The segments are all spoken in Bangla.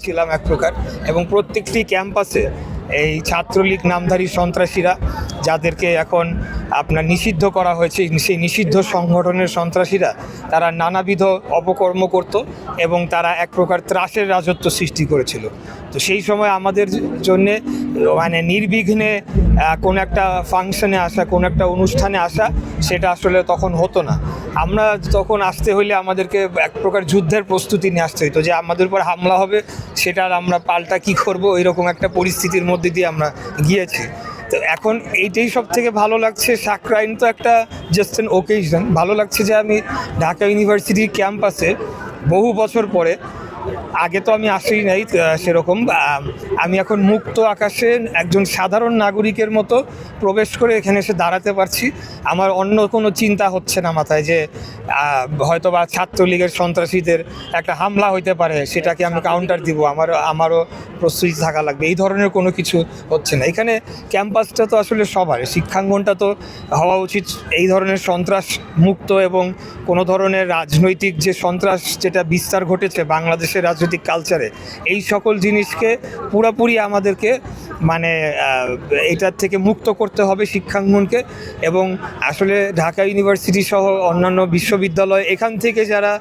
ছিলাম এক প্রকার, এবং প্রত্যেকটি ক্যাম্পাসে এই ছাত্রলীগ নামধারী সন্ত্রাসীরা, যাদেরকে এখন আপনার নিষিদ্ধ করা হয়েছে, সেই নিষিদ্ধ সংগঠনের সন্ত্রাসীরা তারা নানাবিধ অপকর্ম করত এবং তারা এক প্রকার ত্রাসের রাজত্ব সৃষ্টি করেছিল। তো সেই সময় আমাদের জন্যে মানে নির্বিঘ্নে কোনো একটা ফাংশনে আসা, কোনো একটা অনুষ্ঠানে আসা, সেটা আসলে তখন হতো না। আমরা তখন আসতে হইলে আমাদেরকে এক প্রকার যুদ্ধের প্রস্তুতি নিয়ে আসতে হতো, যে আমাদের উপর হামলা হবে, সেটার আমরা পাল্টা কী করবো, এরকম একটা পরিস্থিতির মধ্যে দিয়ে আমরা গিয়েছি। তো এখন এইটাই সব থেকে ভালো লাগছে। সাকরাইন তো একটা জাস্ট অ্যান ওকেশন। ভালো লাগছে যে আমি ঢাকা ইউনিভার্সিটির ক্যাম্পাসে বহু বছর পরে, আগে তো আমি আসি নাই সেরকম, আমি এখন মুক্ত আকাশে একজন সাধারণ নাগরিকের মতো প্রবেশ করে এখানে এসে দাঁড়াতে পারছি। আমার অন্য কোনো চিন্তা হচ্ছে না মাথায় যে হয়তো বা ছাত্রলীগের সন্ত্রাসীদের একটা হামলা হইতে পারে, সেটাকে আমি কাউন্টার দিব, আমারও প্রস্তুতি থাকা লাগবে, এই ধরনের কোনো কিছু হচ্ছে না। এখানে ক্যাম্পাসটা তো আসলে সবার, শিক্ষাঙ্গনটা তো হওয়া উচিত এই ধরনের সন্ত্রাস মুক্ত, এবং কোনো ধরনের রাজনৈতিক যে সন্ত্রাস যেটা বিস্তার ঘটেছে বাংলাদেশের রাজনৈতিক কালচারে, এই সকল জিনিসকে পুরোপুরি আমাদেরকে মানে এটার থেকে মুক্ত করতে হবে শিক্ষাঙ্গনকে। এবং আসলে ঢাকা ইউনিভার্সিটি সহ অন্যান্য বিশ্ববিদ্যালয়, এখান থেকে যারা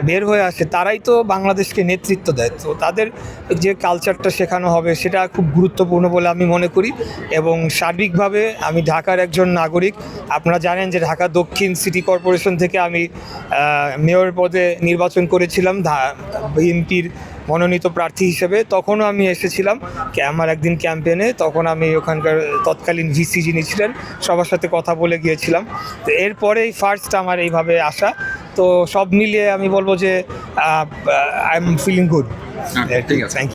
বের হয়ে আসে তারাই তো বাংলাদেশকে নেতৃত্ব দেয়। তো তাদের যে কালচারটা শেখানো হবে সেটা খুব গুরুত্বপূর্ণ বলে আমি মনে করি। এবং সার্বিকভাবে আমি ঢাকার একজন নাগরিক। আপনারা জানেন যে ঢাকা দক্ষিণ সিটি কর্পোরেশন থেকে আমি মেয়র পদে নির্বাচন করেছিলাম বিএনপির মনোনীত প্রার্থী হিসেবে। তখনও আমি এসেছিলাম আমার একদিন ক্যাম্পেনে, তখন আমি ওখানকার তৎকালীন ভিসি যিনি ছিলেন সবার সাথে কথা বলে গিয়েছিলাম। তো এরপরেই ফার্স্ট আমার এইভাবে আসা। তো সব মিলিয়ে আমি বলবো যে আই এম ফিলিং গুড। ঠিক আছে। Thank you.